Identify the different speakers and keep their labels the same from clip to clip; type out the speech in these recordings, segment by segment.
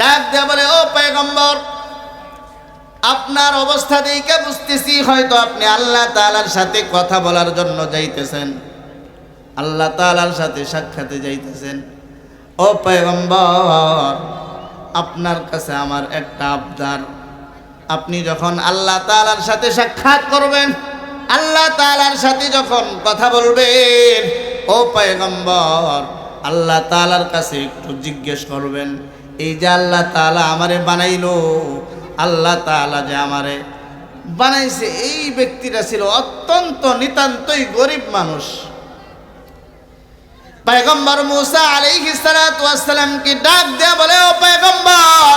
Speaker 1: ডাক দেয়া বলে, ও পয়গম্বর, আপনার অবস্থা দেখে বুঝতেছি হয়তো আপনি আল্লাহ তাআলার সাথে কথা বলার জন্য যাইতেছেন, আল্লাহ তাআলার সাথে সাক্ষাতে যাইতেছেন। ও পয়গম্বর, আপনার কাছে আমার একটা আবদার, আপনি যখন আল্লাহ তাআলার সাথে সাক্ষাৎ করবেন, আল্লাহ তাআলার সাথে যখন কথা বলবেন, ও পয়গম্বর, আল্লাহ তাআলার কাছে একটু জিজ্ঞেস করবেন, এই যে আল্লাহ তাআলা আমারে বানাইলো, আল্লাহ তাআলা যে আমারে বানাইছে, এই ব্যক্তিটা ছিল অত্যন্ত নিতান্তই গরিব মানুষ। পয়গম্বর মুসা আলাইহিস সালাতু ওয়াস সালামকে ডাক দেয়া বলে, ও পয়গম্বর,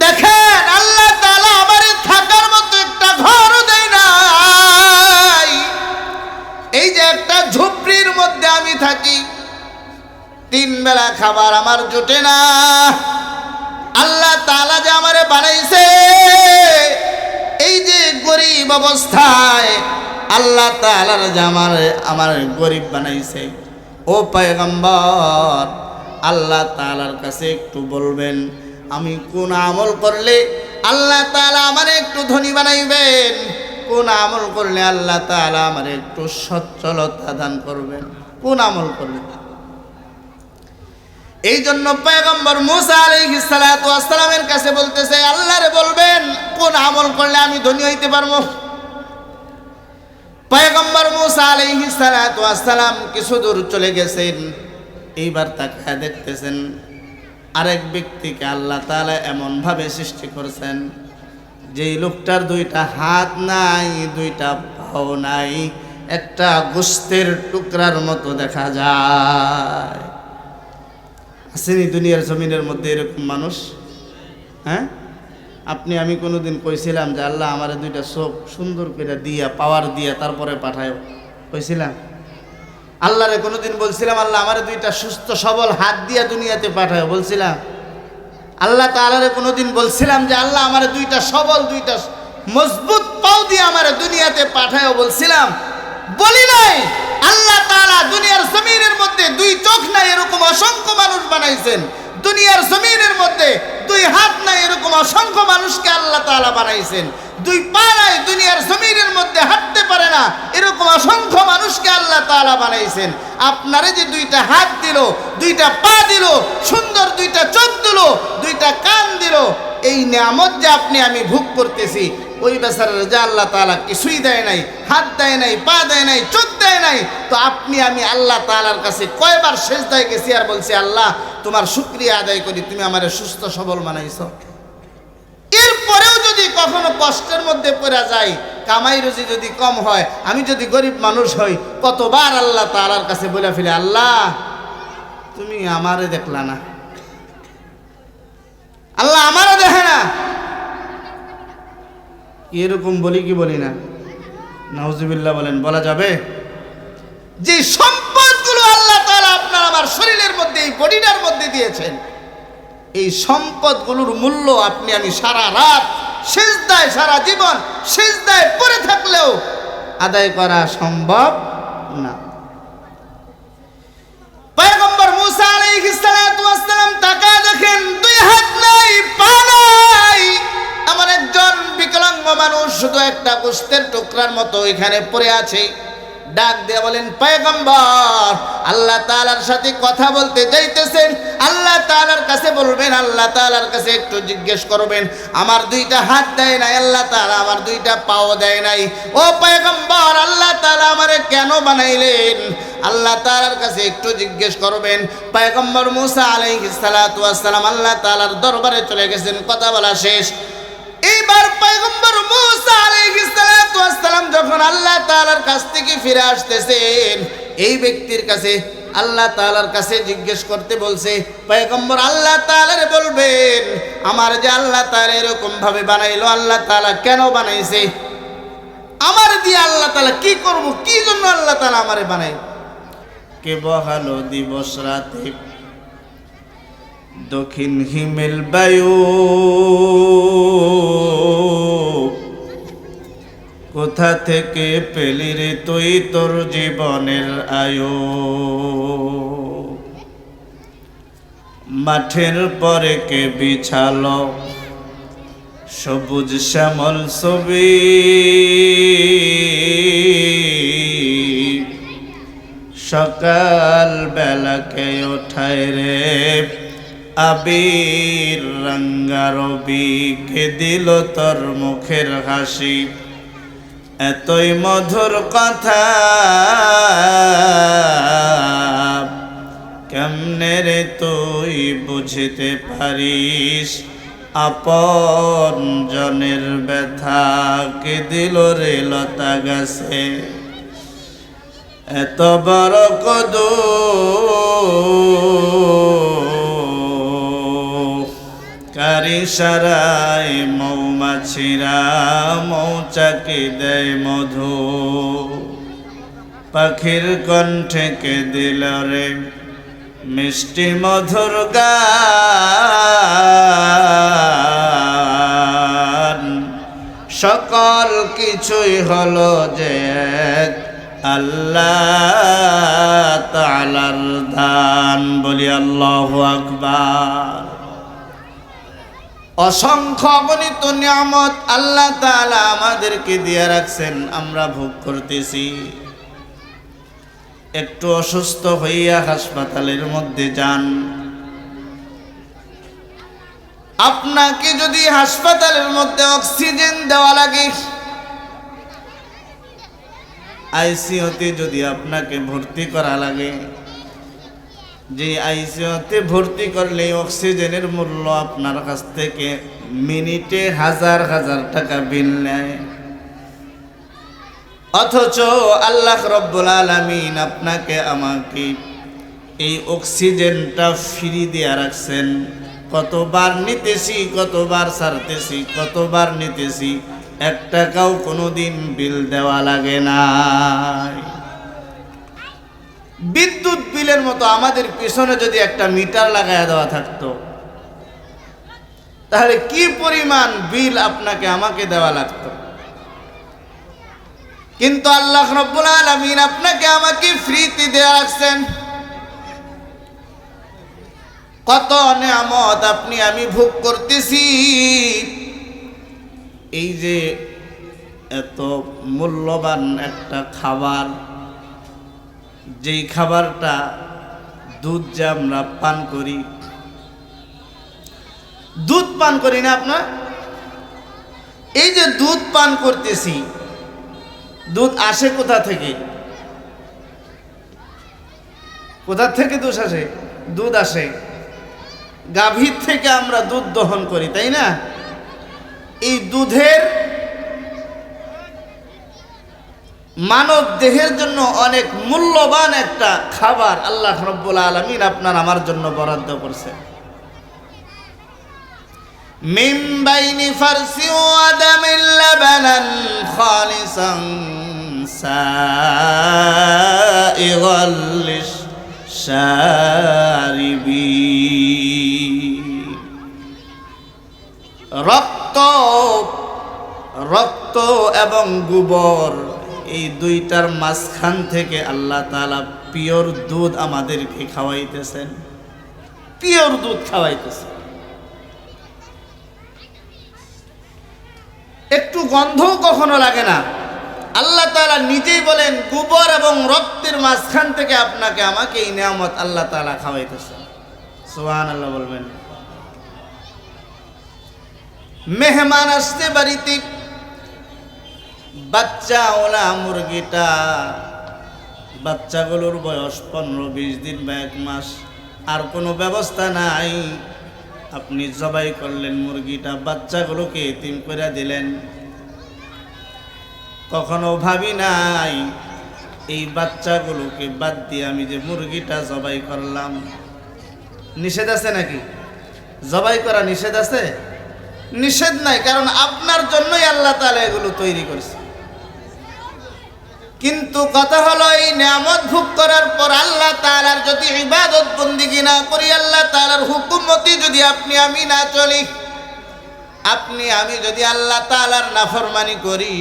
Speaker 1: দেখেন আল্লাহ তাআলা আমারে থাকার মতো একটা ঘরও দেয় নাই, এই যে একটা ঝুপড়ির মধ্যে আমি থাকি, 3 বেলা খাবার আমার জোটে না, আল্লাহ তাআলা যে আমারে বানাইছে, এই যে গরিব অবস্থায় আল্লাহ তাআলার যে আমার গরিব বানাইছে। ও পয়গম্বর, আল্লাহ তাআলার কাছে একটু বলবেন, আমি কোন আমল করলে আল্লাহ তাআলা আমারে একটু ধনী বানাইবেন, কোন আমল করলে আল্লাহ তাআলা আমারে একটু সচ্ছলতা দান করবেন, কোন আমল করলে। এই জন্য পয়গম্বর মুসা আলাইহিস সালাতু ওয়াস সালামের কাছে বলতেছে, আল্লাহরে বলবেন কোন আমল করলে আমি ধনী হইতে পারবো। পয়গম্বর মুসা আলাইহিস সালাতু ওয়াস সালাম কিছু দূর চলে গেছেন, এইবার তাকায় দেখতেছেন আরেক ব্যক্তিকে আল্লাহ তাআলা এমন ভাবে সৃষ্টি করেছেন, যেই লোকটার 2টা হাত নাই, 2টা পাও নাই, একটা গোশতের টুকরার মতো দেখা যায়। আসেনি দুনিয়ার জমিনের মধ্যে এরকম মানুষ? হ্যাঁ, আপনি আমি কোনোদিন কইছিলাম যে আল্লাহ আমারে 2টা চোখ সুন্দর করে দিয়া, পাওয়ার দিয়া তারপরে পাঠায়, কইছিলাম? আল্লাহরে কোনোদিন বলছিলাম আল্লাহ আমারে 2টা সুস্থ সবল হাত দিয়া দুনিয়াতে পাঠায়, বলছিলাম? আল্লাহ তাআলারে কোনোদিন বলছিলাম যে আল্লাহ আমারে 2টা সবল, 2টা মজবুত পাও দিয়ে আমারে দুনিয়াতে পাঠায়, বলছিলাম? বলি নাই। আল্লাহ তাআলা দুনিয়ার জমিনের মধ্যে 2 চোখ নাই এরকম অসংখ্য মানুষ বানাইছেন, দুনিয়ার জমিনের মধ্যে 2 হাত নাই এরকম অসংখ্য মানুষকে আল্লাহ তাআলা বানাইছেন, 2 পা নাই, দুনিয়ার জমিনের মধ্যে হাঁটতে পারে না এরকম অসংখ্য মানুষকে আল্লাহ তাআলা বানাইছেন। আপনারে যে 2টা হাত দিল, 2টা পা দিল, সুন্দর 2টা চোখ দিল, 2টা কান দিল, এই নিয়ামত যে আপনি আমি ভোগ করতেছি, ওই বেচারার যে আল্লাহ তাআলা কিছুই দেয় নাই, হাত দেয় নাই, পা দেয় নাই, চোখ দেয় নাই, তো আপনি আমি আল্লাহ তাআলার কাছে কয়বার সেজদায় গেছি আর বলছি, আল্লাহ তোমার শুকরিয়া আদায় করি, তুমি আমারে সুস্থ সবল বানাইছো। এরপরেও যদি কখনো কষ্টের মধ্যে পড়া যায়, কামাই রুজি যদি কম হয়, আমি যদি গরিব মানুষ হই, কতবার আল্লাহ তাআলার কাছে বলে ফেলে, আল্লাহ তুমি আমারে দেখলা না, আল্লাহ আমারে দেখে না। এরকম বলি কি বলি না? নাউজুবিল্লাহ বলেন, বলা যাবে? যে সম্পদগুলো আল্লাহ তাআলা আপনার আমার শরীরের মধ্যে, এই বডিটার মধ্যে দিয়েছেন, এই সম্পদগুলোর মূল্য আপনি আমি সারা রাত সিজদায়, সারা জীবন সিজদায় পড়ে থাকলেও আদায় করা সম্ভব না। পয়গম্বর মুসা আলাইহিস সালাতু ওয়াস সালাম তাকায় দেখেন 2 হাত নাই, পা নাই, এমন একজন বিকলাঙ্গ মানুষ শুধু একটা গোশতের টুকরার মতো এখানে পড়ে আছে। ডাক দিয়ে বলেন, পয়গম্বর, আল্লাহ তাআলার সাথে কথা বলতে যাইতেছেন, আল্লাহ তাআলার কাছে বলবেন, আল্লাহ তাআলার কাছে একটু জিজ্ঞেস করবেন, আমার 2টা হাত দেয় নাই, আল্লাহ তাআলা আমার 2টা পাও দেয় নাই, ও পয়গম্বর, আল্লাহ তাআলা আমারে কেন বানাইলেন? আল্লাহ তাআলার কাছে একটু জিজ্ঞেস করবেন। পয়গম্বর মুসা আলাইহিস সালাতু ওয়াস সালাম আল্লাহ তাআলার দরবারে চলে গেছেন, কথা বলা শেষ। এইবার পয়গম্বর মুসা আলাইহিস সালাতু ওয়াস সালাম যখন আল্লাহ তাআলার কাছ থেকে ফিরে আসতেছেন, এই ব্যক্তির কাছে আল্লাহ তাআলার কাছে জিজ্ঞেস করতে বলছে। পয়গম্বর আল্লাহ তাআলারে বলবেন, আমার যে আল্লাহ তাআলা এরকম ভাবে বানাইলো, আল্লাহ তাআলা কেন বানাইছে? আমার দিয়ে আল্লাহ তাআলা কি করব? কি জন্য আল্লাহ তাআলা আমারে বানাই? কে বহালো দিবস রাতে দক্ষিণ হিমেল বায়ু, কোথা থেকে পেলি রে তুই তোর জীবনের আয়ু? মাঠের পরে কে বিছালো সবুজ শ্যামল ছবি, সকাল বেলাকে ওঠায় রে আবির রঙ্গা রবি, কে দিল তোর মুখের হাসি এতই মধুর কথা, কেমনে রে তুই বুঝিতে পারিস আপন জনের ব্যথা, কে দিল রে লতা গাছে এত বড় কদু, কারি সারায় মৌমাছিরা মৌচাকে দেয় মধু, পাখির কণ্ঠে কে দিল রে মিষ্টি মধুর গান, সকল কিছুই হলো যে এক আল্লাহ তাআলার দান। বলি আল্লাহু আকবার। অসংখ্য অগণিত নিয়ামত আল্লাহ তাআলা আমাদেরকে দিয়ে রাখছেন, আমরা ভোগ করতেছি। একটু অসুস্থ হইয়া হাসপাতালের মধ্যে যান, আপনাকে যদি হাসপাতালের মধ্যে অক্সিজেন দেওয়া লাগে, আইসিইউতে যদি আপনাকে ভর্তি করা লাগে, যে আইসিইউতে ভর্তি করলে অক্সিজেনের মূল্য আপনার কাছ থেকে মিনিটে হাজার হাজার টাকা বিল নেয়, অথচ আল্লাহ রব্বুল আলামিন আপনাকে আমাকে এই অক্সিজেনটা ফ্রি দিয়ে রাখছেন। কতবার নিতেছি, কতবার ছাড়তেছি, কতবার নিতেছি, 1 টাকাও কোনোদিন বিল দেওয়া লাগে না। বিদ্যুৎ বিলের মতো আমাদের পিছনে যদি একটা মিটার লাগায় দেওয়া থাকতো, তাহলে কি পরিমাণ বিল আপনাকে আমাকে দেওয়া লাগতো। কিন্তু আল্লাহ রাব্বুল আলামিন আপনাকে আমাকে ফ্রিতে দেয়া রাখছেন। কত নিয়ামত আপনি আমি ভোগ করতেছি। এই যে এত মূল্যবান একটা খাবার, যেই খাবারটা দুধ যে আমরা পান করি, দুধ পান করি না আপনার, এই যে দুধ পান করতেছি, দুধ আসে কোথা থেকে? কোথা থেকে দুধ আসে? দুধ আসে গাভীর থেকে, আমরা দুধ দহন করি, তাই না? এই দুধের মানব দেহের জন্য অনেক মূল্যবান একটা খাবার আল্লাহ রাব্বুল আলামিন আপনার আমার জন্য বরাদ্দ করছে। মিন বাইনি ফারসি ওয়া দামিল লাবানান খালিসান সাইগাল লিশারিবিন। রক্ত এবং গোবর, এই দুইটার মাঝখান থেকে আল্লাহ তাআলা পিওর দুধ আমাদেরকে খাওয়াইতেছেন, পিওর দুধ খাওয়াইতেছেন। একটু গন্ধও কখনো লাগে না। আল্লাহ তাআলা নিজেই বলেন, গোবর এবং রক্তের মাঝখান থেকে আপনাকে আমাকে এই নিয়ামত আল্লাহ তাআলা খাওয়াইতেছেন। সুবহানাল্লাহ বলবেন। মেহমান আসতে বাড়িতে, বাচ্চা ওলা মুরগিটা, বাচ্চাগুলোর বয়স 15-20 দিন বা 1 মাস, আর কোনো ব্যবস্থা নাই। আপনি জবাই করলেন মুরগিটা, বাচ্চাগুলোকে এতিম করে দিলেন। কখনো ভাবি নাই এই বাচ্চাগুলোকে বাদ দিয়ে আমি যে মুরগিটা জবাই করলাম, নিষেধ আছে নাকি? জবাই করা নিষেধ আছে? নিষেধ নাই, কারণ আপনার জন্যই আল্লাহ তাআলা এগুলো তৈরি করেছে। কিন্তু কথা হলো, এই নিয়ামত ভোগ করার পর আল্লাহ তাআলার যদি ইবাদত বন্দেগী না করি, আল্লাহ তাআলার হুকুম মতে যদি আপনি আমি না চলি, আপনি আমি যদি আল্লাহ তাআলার নাফরমানি করি,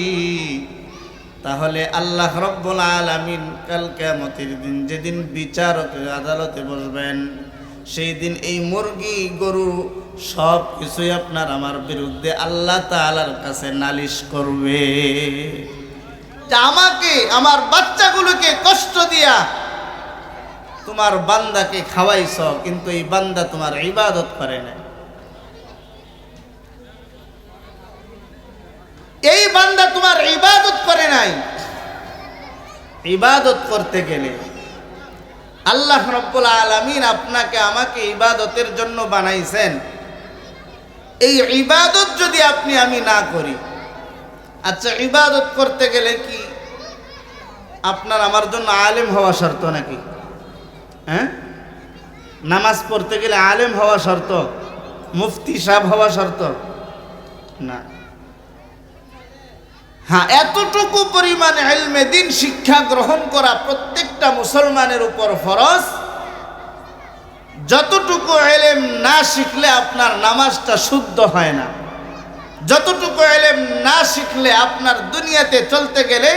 Speaker 1: তাহলে আল্লাহ রাব্বুল আলামিন কাল কিয়ামতের দিন, যেদিন বিচারকের আদালতে বসবেন, সেই দিন এই মুরগি গরু সব কিছুই আপনার আমার বিরুদ্ধে আল্লাহ তাআলার কাছে নালিশ করবে যে আমাকে আমার বাচ্চাগুলোকে কষ্ট দিয়া তোমার বান্দাকে খাওয়াইছ, কিন্তু এই বান্দা তোমার ইবাদত করে না। এই বান্দা তোমার ইবাদত করে নাই। ইবাদত করতে গেলে আল্লাহ রাব্বুল আলামিন আপনাকে আমাকে ইবাদতের জন্য বানাইছেন। এই ইবাদত যদি আমি না করি, আচ্ছা ইবাদত করতে গেলে কি আপনার আমার জন্য আলেম হওয়া শর্ত নাকি? হ্যাঁ, নামাজ পড়তে গেলে আলেম হওয়া শর্ত, মুফতি সাহেব হওয়া শর্ত না। হ্যাঁ, এতটুকু পরিমাণ ইলমে দ্বীন শিক্ষা গ্রহণ করা প্রত্যেকটা মুসলমানের উপর ফরজ। যতটুকু ইলম না শিখলে আপনার নামাজটা শুদ্ধ হয় না, যতটুকু ইলম না শিখলে আপনার দুনিয়াতে চলতে গেলে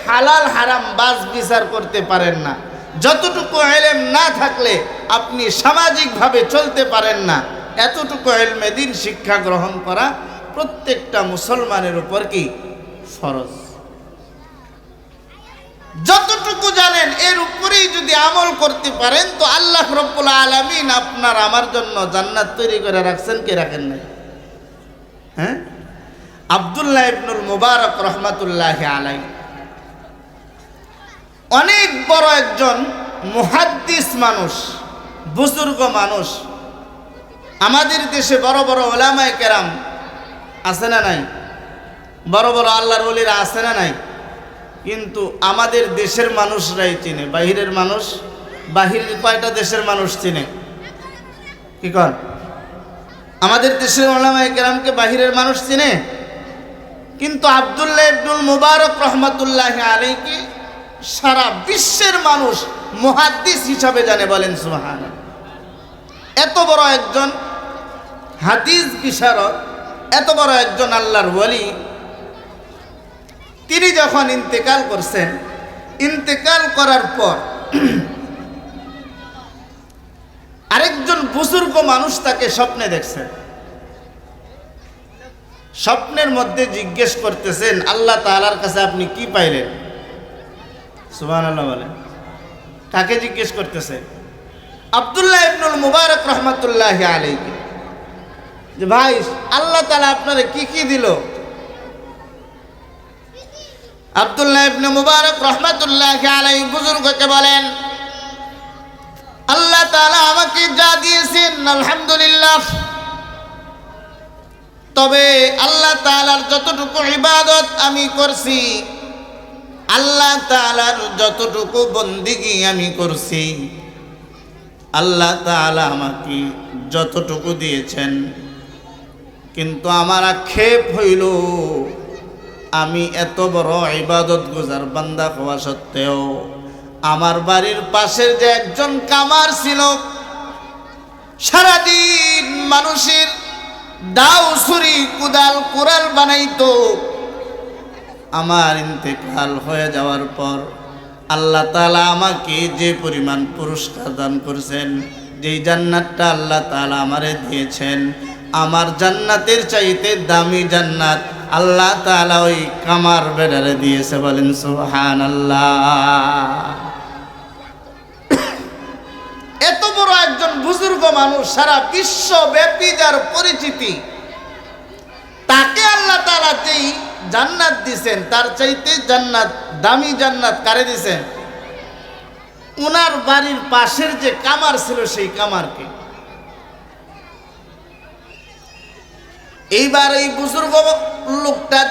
Speaker 1: হালাল হারাম বাজ বিচার করতে পারেন না, যতটুকু ইলম না থাকলে আপনি সামাজিকভাবে চলতে পারেন না, এতটুকু ইলমে দ্বীন শিক্ষা গ্রহণ করা প্রত্যেকটা মুসলমানের উপর কি ফরজ। যতটুকু জানেন এর উপরেই যদি আমল করতে পারেন তো আল্লাহ রাব্বুল আলামিন আপনার আমার জন্য জান্নাত তৈরি করে রাখছেন, কে রাখেন নাই? হ্যাঁ, আব্দুল্লাহ ইবনুল মুবারক রহমাতুল্লাহি আলাইহি অনেক বড় একজন মুহাদ্দিস মানুষ, বুজুর্গ মানুষ। আমাদের দেশে বড় বড় উলামায়ে কেরাম আছে না নাই? বড় বড় আল্লাহর ওলিরা আছে না নাই? কিন্তু আমাদের দেশের মানুষরাই চিনে, বাহিরের মানুষ, বাহিরের কয়টা দেশের মানুষ চিনে? কি কর? আমাদের দেশের উলামায়ে কেরামকে বাহিরের মানুষ চিনে, কিন্তু আব্দুল্লাহ ইবনুল মুবারক রহমাতুল্লাহি আলাইহি সারা বিশ্বের মানুষ মুহাদ্দিস হিসাবে জানে। বলেন সুবহানাল্লাহ। এত বড় একজন হাদিস বিশারদ, এত বড় একজন আল্লাহর ওলি, তিনি যখন ইন্তেকাল করছেন, ইন্তেকাল করার পর আরেকজন বুজুর্গ মানুষ তাকে স্বপ্নে দেখছেন। স্বপ্নের মধ্যে জিজ্ঞেস করতেছেন আল্লাহ তাআলার কাছে আপনি কি পাইলেন? সুবহানাল্লাহ বলেন। কাকে জিজ্ঞেস করতেছে? আব্দুল্লাহ ইবনুল মুবারক রহমাতুল্লাহি আলাইহি, যে ভাই আল্লাহ তাআলা আপনারে কি কি দিল? আব্দুল্লাহ ইবনে মুবারক রহমাতুল্লাহি আলাইহি বুজুর্গকে বলেন, আল্লাহ তাআলা আমাকে যা দিয়েছেন আলহামদুলিল্লাহ, তবে আল্লাহ তাআলার যতটুকু ইবাদত আমি করছি, আল্লাহ তাআলার যতটুকু বন্দিগি আমি করছি, আল্লাহ তাআলা আমাকে যতটুকু দিয়েছেন, কিন্তু আমার আক্ষেপ হইল আমি এত বড় ইবাদত গুজার বান্দা হওয়া সত্ত্বেও আমার বাড়ির পাশের যে একজন কামার ছিল, সারাদিন মানুষের দাও ছুরি কুদাল কুড়াল বানাইতো, আমার ইন্তেকাল হয়ে যাওয়ার পর আল্লাহ তাআলা আমাকে যে পরিমাণ পুরস্কার দান করেছেন, যেই জান্নাতটা আল্লাহ তাআলা আমারে দিয়েছেন, আমার জান্নাতের চাইতে দামি জান্নাত আল্লাহ তাআলা ওই কামার বেড়ারে দিয়েছে। বলেন সুবহানাল্লাহ। এত বড় একজন বুজুর্গ মানুষ, সারা বিশ্বব্যাপী যার পরিচিতি, তাকে আল্লাহ তাআলা যেই জান্নাত দিয়েছেন তার চাইতে জান্নাত দামি জান্নাত কারে দিয়েছেন? উনার বাড়ির পাশের যে কামার ছিল সেই কামারকে। এইবার এই বুজুর্গ লোকটা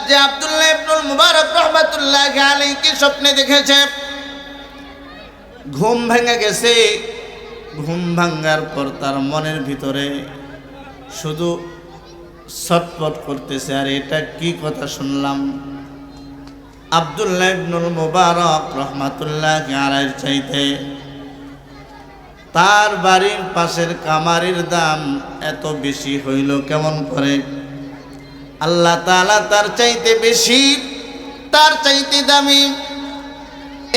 Speaker 1: যে আব্দুল্লাহ ইবনুল মুবারক রহমাতুল্লাহি আলাইহি স্বপ্নে দেখেছে, ঘুম ভেঙে গেছে। ঘুম ভাঙার পর তার মনের ভিতরে শুধু ছটফট করতেছে, আর এটা কি কথা শুনলাম? আব্দুল্লাহ ইবনুল মুবারক রহমাতুল্লাহি আলাইহির চাইতে তার বাড়ির পাশের কামারের দাম এত বেশি হইল কেমন করে? আল্লাহ তাআলা তার চাইতে বেশি, তার চাইতে দামি,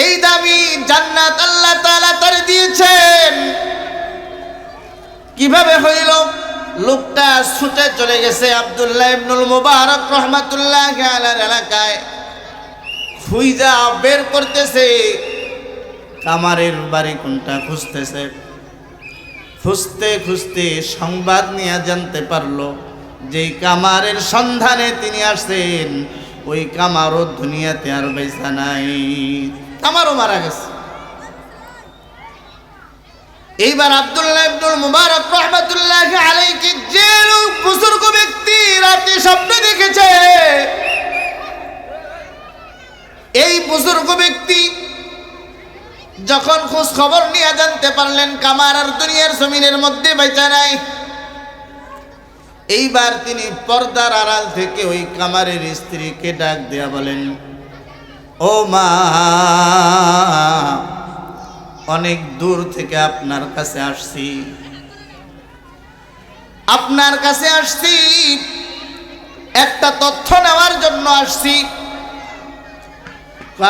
Speaker 1: এই দামি জান্নাত আল্লাহ তাআলা তার দিয়েছেন। কিভাবে হইল? লোকটা ছুটে চলে গেছে আব্দুল্লাহ ইবনুল মুবারক রহমাতুল্লাহি আলাইহির এলাকায়, খুঁজা বের করতেছে কামারের বাড়ি কোনটা খুঁজতেছে। খুঁজতে খুঁজতে সংবাদ নিয়ে জানতে পারলো যেই কামারের সন্ধানে তিনি আসছেন ওই কামারও দুনিয়াতে আর বেঁচে নাই, কামারও মারা গেছে। এইবার আব্দুল্লাহ ইবনুল মুবারক রহমাতুল্লাহি আলাইহি যে লোক বুজুর্গ ব্যক্তি রাতে স্বপ্ন দেখেছে, এই বুজুর্গ ব্যক্তি যখন খোঁজ খবর নিয়ে জানতে পারলেন কামার আর দুনিয়ার জমিনের মধ্যে বেঁচে নাই, এইবার তিনি পর্দার আড়াল থেকে ওই কামারের স্ত্রীকে ডাক দেয়া বলেন, ও মা, অনেক দূর থেকে আপনার কাছে আসছি, আপনার কাছে আসছি একটা তথ্য নেওয়ার জন্য আসছি।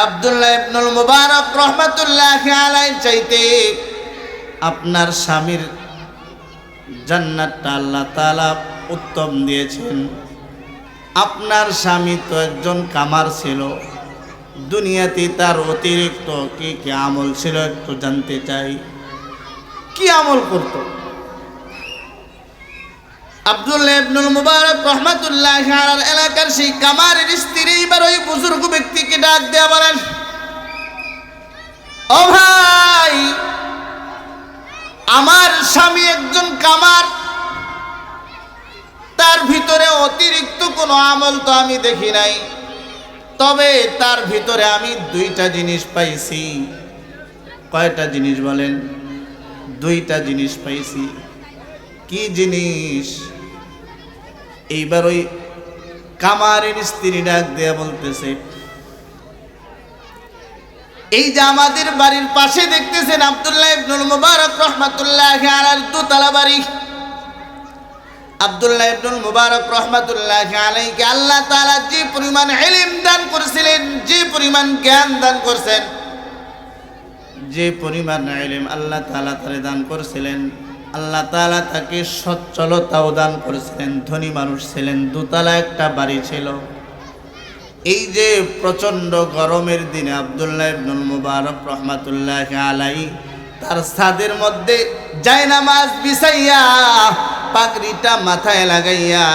Speaker 1: আব্দুল্লাহ ইবনুল মুবারক রহমাতুল্লাহি আলাইহি চাইতে আপনার স্বামীর জান্নাতটা আল্লাহ তাআলা উত্তম দিয়েছেন। আপনার স্বামী তো একজন কামার ছিল, দুনিয়াতে তার অতিরিক্ত কি কি আমল ছিল একটু জানতে চাই। কি আমল করত? আব্দুল্লাহ ইবনুল মুবারক রহমাতুল্লাহি আলাইহি এলাকার সেই কামারের স্ত্রী এবার ওই বুজুর্গ ব্যক্তিকে ডাক দেয়া বলেন, ও ভাই, আমার স্বামী একজন কামার, তার ভিতরে অতিরিক্ত কোনো আমল তো আমি দেখি নাই, তবে তার ভিতরে আমি দুইটা জিনিস পাইছি। কয়টা জিনিস বলেন? দুইটা জিনিস পাইছি। কি জিনিস? এইবার ওই কামারের স্ত্রী ডাক দেয়া বলতেছে, এই যে আমাদের বাড়ির পাশে দেখতেছেন আব্দুল্লাহ ইবনুল মুবারক রহমাতুল্লাহি আলাইহির দোতলা বাড়ি। আব্দুল্লাহ ইবনুল মুবারক রহমাতুল্লাহি আলাইহিকে আল্লাহ তাআলা যে পরিমাণ ইলম দান করেছিলেন, যে পরিমাণ জ্ঞান দান করেছেন, যে পরিমাণ ইলম আল্লাহ তাআলা তারে দান করেছিলেন, আল্লাহ তাআলা তাকে সচ্ছলতাও দান করেছিলেন। ধনী মানুষ ছিলেন, দোতলা একটা বাড়ি ছিল। এই যে প্রচণ্ড গরমের দিনে আব্দুল্লাহ ইবনুল মুবারক রহমাতুল্লাহি আলাইহি তার ছাদের মধ্যে জায়নামাজ বিছাইয়া পাগড়িটা মাথায় লাগাইয়া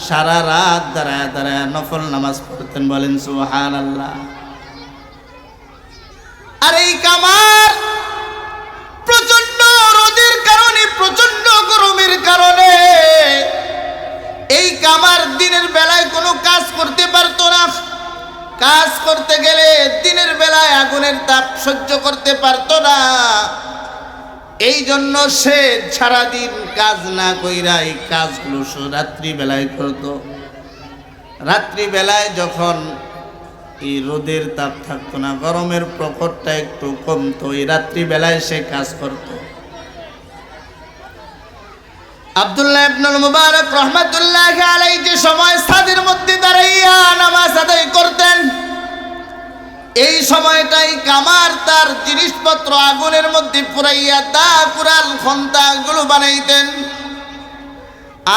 Speaker 1: সারা রাত দাঁড়ায় দাঁড়ায় নফল নামাজ পড়তেন। বলেন সুবহানাল্লাহ। আর এই কামার প্রচন্ড রোদের কারণে, প্রচন্ড গরমের কারণে এই কামার দিনের বেলায় কোনো কাজ করতে পারতো না। কাজ করতে গেলে দিনের বেলায় আগুনের তাপ সহ্য করতে পারতো না। এই জন্য সে সারাদিন কাজ না কইরা এই কাজগুলো রাত্রি বেলায় করত। রাত্রি বেলায় যখন এই রোদের তাপ থাকতো না, গরমের প্রখরটা একটু কমতো, এই রাত্রি বেলায় সে কাজ করত। আব্দুল্লাহ ইবনুল মুবারক রহমাতুল্লাহি আলাইহি যে সময় ছাদের মধ্যে দাঁড়াইয়া নামাজ আদায় করতেন, এই সময়টাই কামার তার জিনিসপত্র আগুনের মধ্যে পুরাইয়া দা কুরাল খন্তাগুলো বানাইতেন।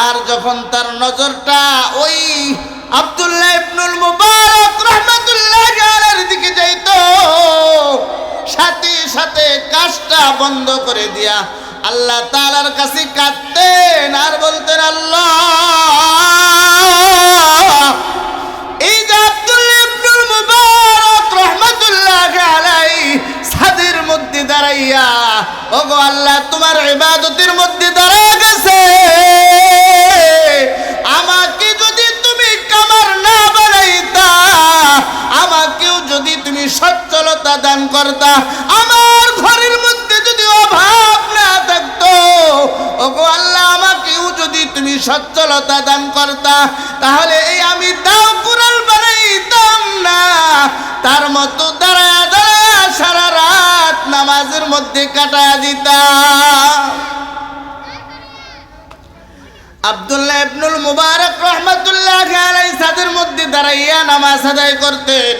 Speaker 1: আর যখন তার নজরটা ওই আব্দুল্লাহ ইবনুল মুবারক রহমাতুল্লাহি আলাইহির দিকে যাইত, সাথে সাথে কাজটা বন্ধ করে দিয়া আল্লাহ তাআলার কাছে কাঁদতেন আর বলতেন, আল্লাহ, এই যে আব্দুল্লাহ ইবনুল মুবারক রহমাতুল্লাহি আলাইহি ছাদের মধ্যে দাঁড়াইয়া, ওগো আল্লাহ, তোমার ইবাদতের মধ্যে দাঁড়ায় গেছে, আমাকে যদি তুমি কামার না বানাইতা, আমাকেও যদি তুমি সচ্ছলতা দান করতা, আমার ঘরের মধ্যে যদি অভাব না থাকতো, ওগো আল্লাহ, আমাকেও যদি তুমি সচ্ছলতা দান করতা, তাহলে এই আমি দাও কুরাল বানাইতাম না। তার মতো দাঁড়ায় দাঁড়ায় সারা রাত নামাজের মধ্যে কাটায় দিতাম। আব্দুল্লাহ ইবনুল মুবারক রহমাতুল্লাহি আলাইহি ছাদের মধ্যে দাঁড়াইয়া নামাজ আদায় করতেন।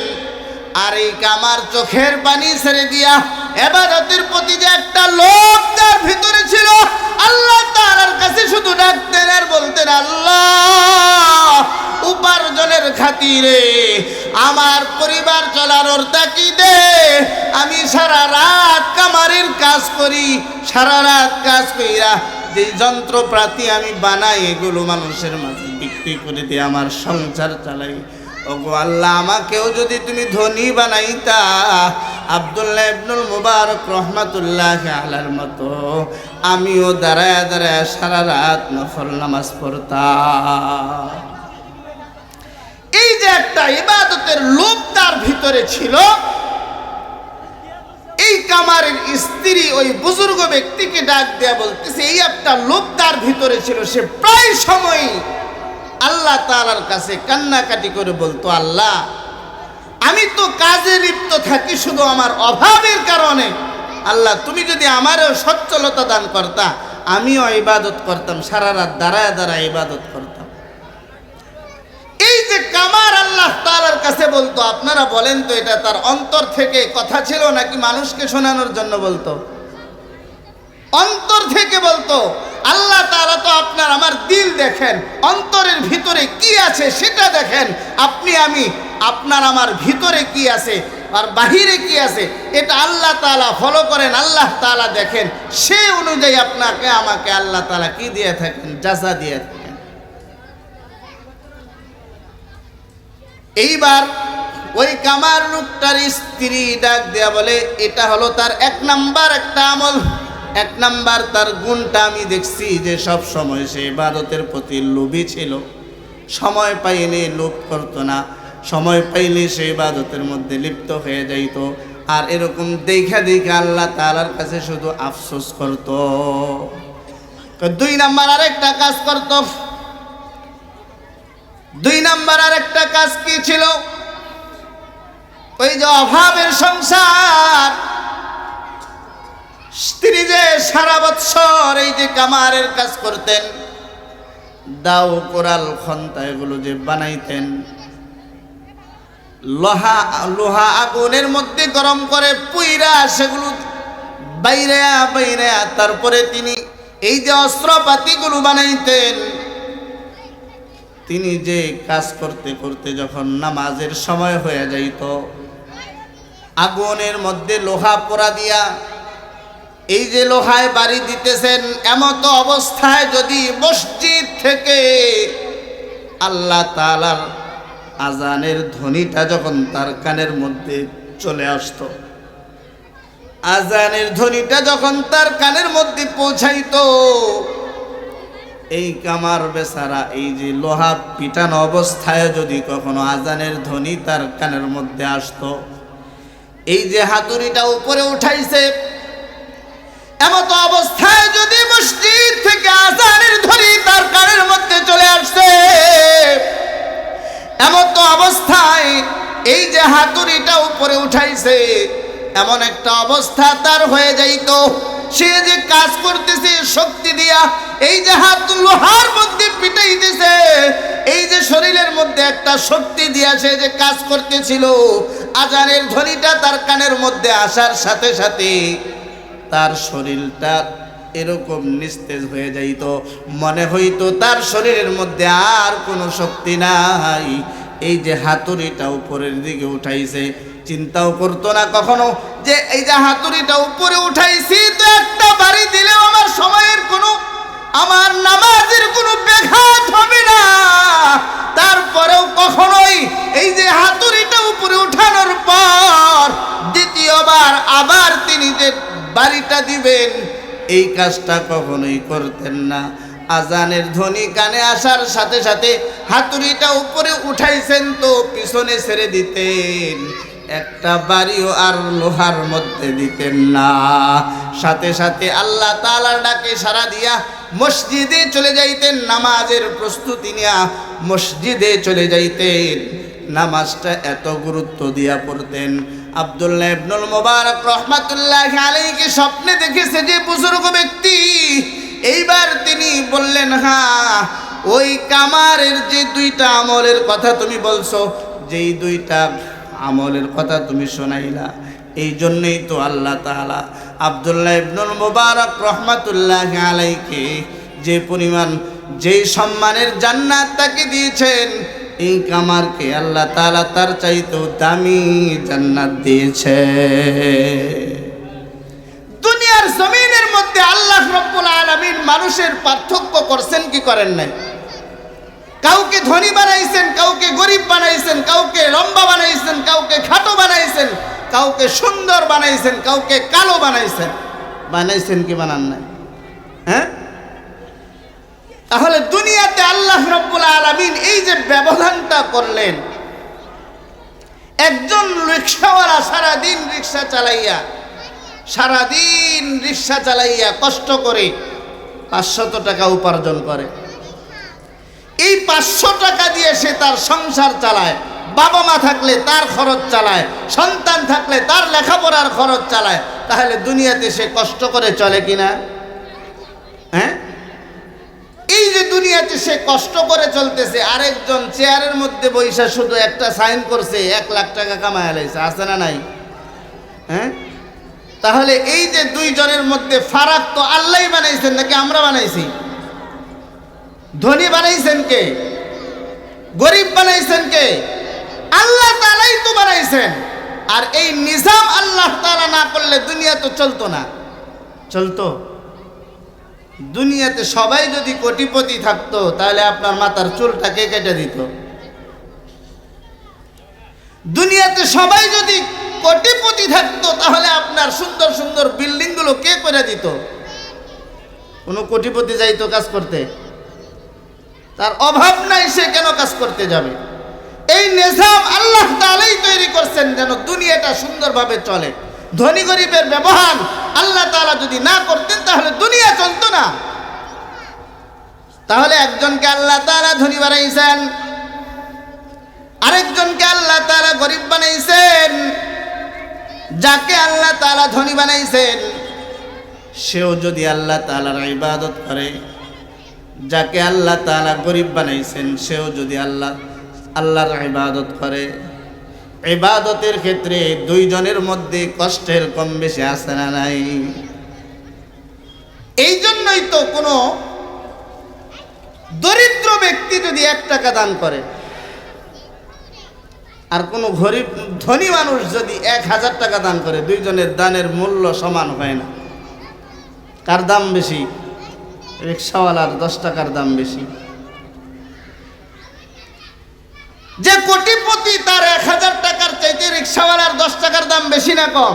Speaker 1: আর এই কামার চোখের পানি ছেড়ে দিয়া ইবাদতের প্রতি যে একটা লোভ তার ভিতরে ছিল, আল্লাহ তাআলার কাছে শুধু ডাকতেন আর বলতেন, আল্লাহ উপার্জনের খাতিরে আমার পরিবার চালানোর তাগিদে আমি সারা রাত কামারের কাজ করি, সারা রাত কাজ কইরা যে যন্ত্রপাতি আমি বানাই এগুলো মানুষের মাঝে বিক্রি করে দিয়ে আমার সংসার চালাই। ওগো আল্লাহ, আমাকেও যদি তুমি ধনী বানাইতা আব্দুল্লাহ ইবনুল মুবারক রহমাতুল্লাহি আলাইহির মতো আমিও দাঁড়ায় দাঁড়ায় সারা রাত নফল নামাজ পড়তাম। এই যে একটা ইবাদতের লোভ তার ভিতরে ছিল, এই কামারের স্ত্রী ওই বুজুর্গ ব্যক্তিকে ডাক দেয়া বলতেছে, এই একটা লোভ তার ভিতরে ছিল। সে প্রায় সময় আল্লাহ তাআলার কাছে কান্নাকাটি করে বলতো, আল্লাহ আমি তো কাজে লিপ্ত থাকি শুধু আমার অভাবের কারণে, আল্লাহ তুমি যদি আমারও সচ্ছলতা দান করতা আমিও ইবাদত করতাম, সারা রাত দাঁড়ায় দাঁড়ায় ইবাদত করতাম। এই যে কামার আল্লাহ তাআলার কাছে বলতো, আপনারা বলেন তো এটা তার অন্তর থেকে কথা ছিল নাকি মানুষকে শোনানোর জন্য বলতো? অন্তর থেকে বলতো। আল্লাহ তাআলা তো আপনার আমার দিল দেখেন, অন্তরের ভিতরে কি আছে সেটা দেখেন। আপনি আমি আপনার আমার ভিতরে কি আছে আর বাহিরে কি আছে এটা আল্লাহ তাআলা ফলো করেন, আল্লাহ তাআলা দেখেন, সে অনুযায়ী আপনাকে আমাকে আল্লাহ তাআলা কি দিয়ে থাকেন, জাযা দিয়ে থাকেন। এইবার ওই কামার লোকটার স্ত্রী ডাক দেয়া বলে, এটা হলো তার এক নাম্বার একটা আমল, এক নাম্বার তার গুণটা আমি দেখছি যে সব সময় সে ইবাদতের প্রতি লোভী ছিল, সময় পাইলে লোভ করতো না, সময় পাইলে সে ইবাদতের মধ্যে লিপ্ত হয়ে যাইত। আর এরকম দেখা দেখা আল্লাহ তাআলার কাছে শুধু আফসোস করত। দুই নাম্বার আরেকটা কাজ করত। দুই নাম্বার আরেকটা কাজ কি ছিল? ওই যে অভাবের সংসার, স্ত্রী যে সারা বৎসর এই যে কামারের কাজ করতেন, দাও কোরাল খন্তা এগুলো যে বানাইতেন, লোহা আগুনের মধ্যে গরম করে পুইরা সেগুলো বাইরে বাইরে তারপরে তিনি এই যে অস্ত্রপাতিগুলো বানাইতেন, তিনি যে কাজ করতে করতে যখন নামাজের সময় হয়ে যাইত, আগুনের মধ্যে লোহা পোড়া দিয়া এই যে লোহায় বাড়ি দিতেছেন, এমতো অবস্থায় যদি মসজিদ থেকে আল্লাহ তাআলার আজানের ধ্বনিটা যখন তার কানের মধ্যে চলে আসতো, আজানের ধ্বনিটা যখন তার কানের মধ্যে পৌঁছাইতো, এই কামার বেচারা এই যে লোহা পিটানো অবস্থায় যদি কখনো আজানের ধ্বনি তার কানের মধ্যে আসতো, এই যে হাতুড়িটা উপরে উঠাইছে, এমতো অবস্থায় যদি মসজিদ থেকে আজানের ধ্বনি তার কানের মধ্যে চলে আসছে, এমতো অবস্থায় এই যে হাতুড়িটা উপরে উঠাইছে, এমন একটা অবস্থা তার হয়ে যাইত, সে যে কাজ করতেছে শক্তি দিয়া, এই যে হাত লোহার মধ্যে পিটাইতেছে, এই যে শরীরের মধ্যে একটা শক্তি দিয়া সে যে কাজ করতেছিল, আজানের ধ্বনিটা তার কানের মধ্যে আসার সাথে সাথে তার শরীরটা এরকম নিস্তেজ হয়ে যাইত, মনে হইতো তার শরীরের মধ্যে আর কোনো শক্তি নাই। এই যে হাতুড়িটা উপরের দিকে উঠাইছে, চিন্তাও করতো না কখনো যে এই যে হাতুড়িটা উপরে উঠাইছি তো একটা বাড়ি দিলেও আমার সময়ের কোনো, আমার নামাজের কোনো ব্যাঘাত হবে না। তারপরেও কখনোই এই যে হাতুড়িটা উপরে উঠানোর পর দ্বিতীয়বার আবার তিনি যে বাড়িটা দিবেন এই কাজটা কখনোই করতেন না। আজানের ধ্বনি কানে আসার সাথে সাথে হাতুড়িটা উপরে উঠাইছেন তো পিছনে ছেড়ে দিতেন, একটা বাড়িও আর লোহার মধ্যে দিতেন না। সাথে সাথে আল্লাহ তাআলার ডাকে সাড়া দিয়া মসজিদে চলে যাইতেন, নামাজের প্রস্তুতি নিয়া মসজিদে চলে যাইতেন, নামাজটা এত গুরুত্ব দিয়া পড়তেন। আব্দুল্লাহ ইবনুল মুবারক রহমাতুল্লাহি আলাইহি স্বপ্নে দেখেছে যে বুজুর্গ ব্যক্তি, এইবার তিনি বললেন, হ্যাঁ ওই কামারের যে দুইটা আমলের কথা তুমি বলছো, যেই দুইটা আমলের কথা তুমি শোনাইলা, এই জন্যই তো আল্লাহ তাআলা আব্দুল্লাহ ইবনুল মুবারক রাহমাতুল্লাহি আলাইহি যে পরিমাণ যেই সম্মানের জান্নাত তাকে দিয়েছেন, এই কামারকে আল্লাহ তাআলা তার চাইতেও দামি জান্নাত দিয়েছে। দুনিয়ার জমিনের মধ্যে আল্লাহ রব্বুল আলামিন মানুষের পার্থক্য করছেন কি করেন নাই? কাউকে ধনী বানাইছেন, কাউকে গরিব বানাইছেন, কাউকে লম্বা বানাইছেন, কাউকে খাটো বানাইছেন, কাউকে সুন্দর বানাইছেন, কাউকে কালো বানাইছেন। বানাইছেন কি বানান নাই? হ্যাঁ, তাহলে দুনিয়াতে আল্লাহ রব্বুল আলামিন এই যে ব্যবধানটা করলেন, একজন রিকশাওয়ালা সারাদিন রিকশা চালাইয়া কষ্ট করে 500 টাকা উপার্জন করে। এই 500 টাকা দিয়ে সে তার সংসার চালায়, বাবা মা থাকলে তার খরচ চালায়, সন্তান থাকলে তার লেখাপড়ার খরচ চালায়। তাহলে দুনিয়াতে সে কষ্ট করে চলে কিনা? হ্যাঁ, এই যে দুনিয়াতে সে কষ্ট করে চলতেছে, আরেকজন চেয়ারের মধ্যে বইসা শুধু একটা সাইন করছে, 1 লাখ টাকা কামায় লাইছে, আছে না নাই? হ্যাঁ, তাহলে এই যে দুইজনের মধ্যে ফারাক তো আল্লাহই বানাইছেন নাকি আমরা বানাইছি? ধনী বানাইছেন কে? গরিব বানাইছেন কে? আল্লাহ তাআলাই তো বানাইছেন। আর এই নিজাম আল্লাহ তাআলা না করলে দুনিয়া তো চলতো না। চলতো? দুনিয়াতে সবাই যদি কোটিপতি থাকতো তাহলে আপনার মাথার চুলটা কে কেটে দিত? দুনিয়াতে সবাই যদি কোটিপতি থাকতো তাহলে আপনার সুন্দর সুন্দর বিল্ডিং গুলো কে করে দিত? কোনো কোটিপতি যাইতো কাজ করতে? তার অভাব নাই, সে কেন কাজ করতে যাবে? এই নিজাম আল্লাহ তাআলাই তৈরি করছেন যেন দুনিয়াটা সুন্দরভাবে চলে। ধনী গরিবের ব্যবহার আল্লাহ তাআলা যদি না করতেন তাহলে দুনিয়া চলতো না। তাহলে একজনকে আল্লাহ তাআলা ধনী বানাইছেন, আরেকজনকে আল্লাহ তাআলা গরিব বানাইছেন। যাকে আল্লাহ তাআলা ধনী বানাইছেন সেও যদি আল্লাহ তাআলার ইবাদত করে, যাকে আল্লাহ তাআলা গরিব বানাইছেন সেও যদি আল্লাহর ইবাদত করে। ইবাদতের ক্ষেত্রে দুইজনের মধ্যে কষ্টের কম বেশি আছে না নাই? এই জন্যই তো কোনো দরিদ্র ব্যক্তি যদি 1 টাকা দান করে আর কোনো গরিব ধনী মানুষ যদি 1000 টাকা দান করে, দুইজনের দানের মূল্য সমান হয় না। কার দাম বেশি? রিকশাওয়ালার 10 টাকার দাম বেশি। যে কোটিপতি তার 1000 টাকার চাইতে রিকশাওয়ালার 10 টাকার দাম বেশি না কম?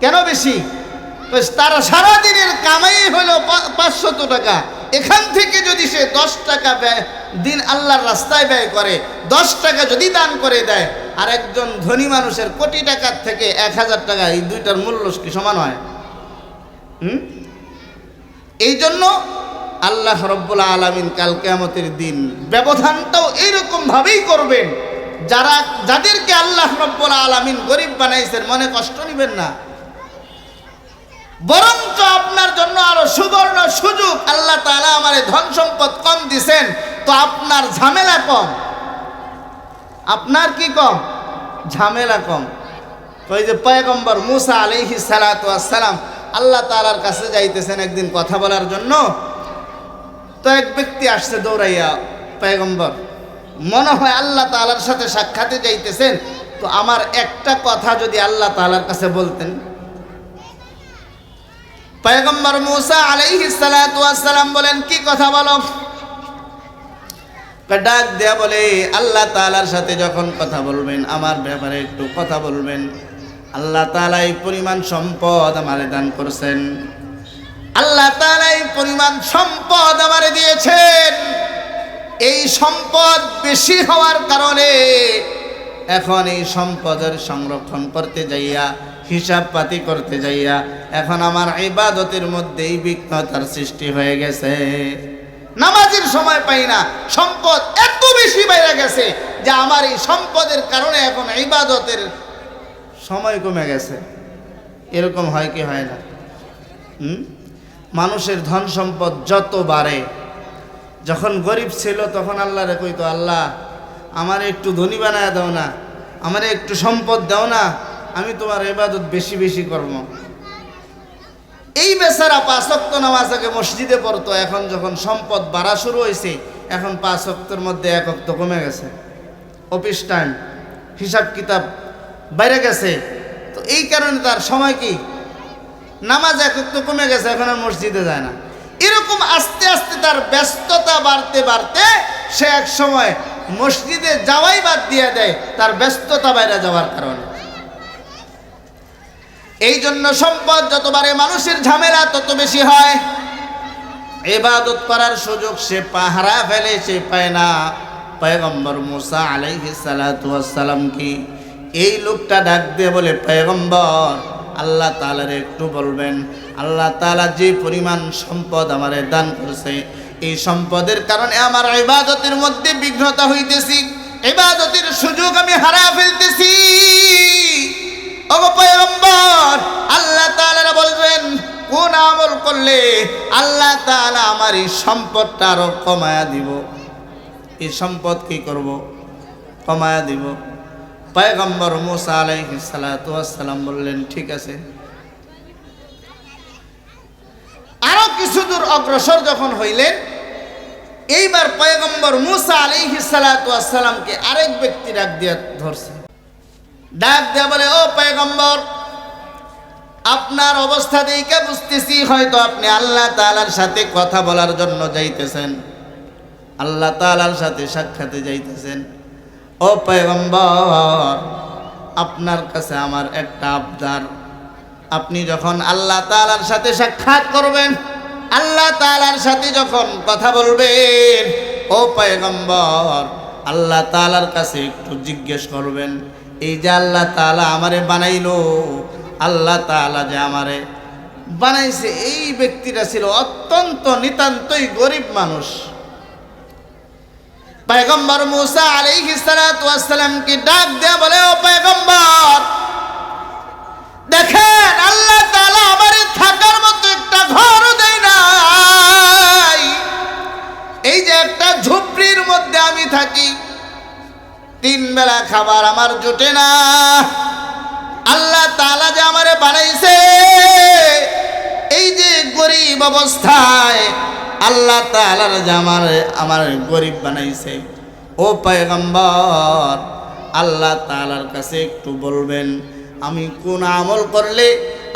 Speaker 1: কেন বেশি? তার সারাদিনের কামাই হলো 500 টাকা। এখান থেকে যদি সে 10 টাকা দিন আল্লাহর রাস্তায় ব্যয় করে, 10 টাকা যদি দান করে দেয়, আর একজন ধনী মানুষের কোটি টাকার থেকে 1000 টাকা, এই দুইটার মূল্য কি সমান হয়? এই জন্য আল্লাহ রব্বুল আলামিন কাল কিয়ামতের দিন ব্যবধানটাও এইরকম ভাবেই করবেন। যাদেরকে আল্লাহ রব্বুল আলামিন গরিব বানাইছেন মনে কষ্ট নেবেন না, বরঞ্চ আপনার জন্য আরো সুবর্ণ সুযোগ। আল্লাহ তাআলা আমারে ধন সম্পদ কম দিছেন তো আপনার ঝামেলা কম। আপনার কি কম? ঝামেলা কম। ওই যে পয়গম্বর মুসা আলাইহিস সালাতু ওয়াস সালাম আল্লাহ তাআলার কাছে যাইতেছেন একদিন কথা বলার জন্য। তো এক ব্যক্তি আসছে দৌড়াইয়া, পয়গম্বর মনে হয় আল্লাহ তাআলার সাথে সাক্ষাতে যাইতেছেন, তো আমার একটা কথা যদি আল্লাহ তাআলার কাছে বলতেন। পয়গম্বর মুসা আলাইহিস সালাতু ওয়াস সালাম বলেন, কি কথা বলো? ডাক দেয়া বলে, আল্লাহ তাআলার সাথে যখন কথা বলবেন আমার ব্যাপারে একটু কথা বলবেন। আল্লাহ তাআলা এই পরিমাণ সম্পদ আমারে দান করছেন, আল্লাহ তাআলা এই পরিমাণ সম্পদ আমারে দিয়েছেন। এই সম্পদ বেশি হওয়ার কারণে এখন এই সম্পদের সংরক্ষণ করতে যাইয়া, হিসাব পাতি করতে যাইয়া এখন আমার ইবাদতের মধ্যেই বিঘ্নতার সৃষ্টি হয়ে গেছে। নামাজের সময় পাই না, সম্পদ এত বেশি বেড়ে গেছে যে আমার এই সম্পদের কারণে এখন ইবাদতের সময় কমে গেছে। এরকম হয় কি হয় না? মানুষের ধন সম্পদ যত বাড়ে, যখন গরিব ছিল তখন আল্লাহরে কইতো, আল্লাহ আমারে একটু ধনী বানায় দাও না, আমারে একটু সম্পদ দাও না, আমি তোমার ইবাদত বেশি বেশি করব। এই বেচারা 5 ওয়াক্ত নামাজ আগে মসজিদে পড়তো, এখন যখন সম্পদ বাড়া শুরু হয়েছে এখন 5 ওয়াক্তের মধ্যে 1 ওয়াক্ত কমে গেছে, অফিস টাইম হিসাব কিতাব বাইরে গেছে, তো এই কারণে তার সময় কি নামাজ 1 ওয়াক্ত কমে গেছে, এখন আর মসজিদে যায় না। এরকম আস্তে আস্তে তার ব্যস্ততা বাড়তে বাড়তে সে এক সময় মসজিদে যাওয়াই বাদ দিয়ে দেয় তার ব্যস্ততা বাইরে যাওয়ার কারণে। এই জন্য সম্পদ যতবারে মানুষের ঝামেলা তত বেশি হয়, ইবাদত করার সুযোগ সে পাহারা ফেলে, সে পায় না। পয়গম্বর মুসা আলাইহিস সালাতু ওয়াস সালাম কি এই লোকটা ডাক দিয়ে বলে, পয়গম্বর আল্লাহ তাআলার একটু বলবেন, আল্লাহ তাআলা যে পরিমাণ সম্পদ আমারে দান করেছে, এই সম্পদের কারণে আমার ইবাদতের মধ্যে বিঘ্নতা হইতেছি, ইবাদতের সুযোগ আমি হারায় ফেলতেছি। ওগো পয়গম্বর, আল্লাহ তাআলা বলবেন কোন আমল করলে আল্লাহ তাআলা আমার এই সম্পদটা আরো কমায়া দিব, এই সম্পদ কি করব, কমায়া দিব। পয়গম্বর মুসা আলাইহিস সালাতু ওয়াস সালাম বললেন, ঠিক আছে। আরো কিছু দূর অগ্রসর যখন হইলেন, এইবার পয়গম্বর মুসা আলাইহিস সালাতু ওয়াস সালামকে আরেক ব্যক্তি ডাক দিয়া ধরছে, ডাক দিয়া বলে, ও পয়গম্বর, আপনার অবস্থা দেখে বুঝতেছি হয়তো আপনি আল্লাহ তাআলার সাথে কথা বলার জন্য যাইতেছেন, আল্লাহ তাআলার সাথে সাক্ষাতে যাইতেছেন। ও পয়গম্বর, আপনার কাছে আমার একটা আবদার, আপনি যখন আল্লাহ তাআলার সাথে সাক্ষাৎ করবেন, আল্লাহ তাআলার সাথে যখন কথা বলবেন, ও পয়গম্বর আল্লাহ তাআলার কাছে একটু জিজ্ঞেস করবেন, এই যে আল্লাহ তাআলা আমারে বানাইলো, আল্লাহ তাআলা যে আমারে বানাইছে, এই ব্যক্তিটা ছিল অত্যন্ত নিতান্তই গরিব মানুষ। পয়গম্বর মুসা আলাইহিস সালাতু ওয়াস সালাম কি ডাক দেয়া বলে, ও পয়গম্বর দেখেন, আল্লাহ তাআলা আমারে থাকার মতো একটা ঘরও দেয় নাই, এই যে একটা ঝুপড়ির মধ্যে আমি থাকি, 3 বেলা খাবার আমার জোটে না, আল্লাহ তাআলা যে আমারে বানাইছে এই যে গরিব অবস্থায়, আল্লাহ তাআলার যে আমার গরিব বানাইছে, ও পয়গম্বর আল্লাহ তাআলার কাছে একটু বলবেন আমি কোন আমল করলে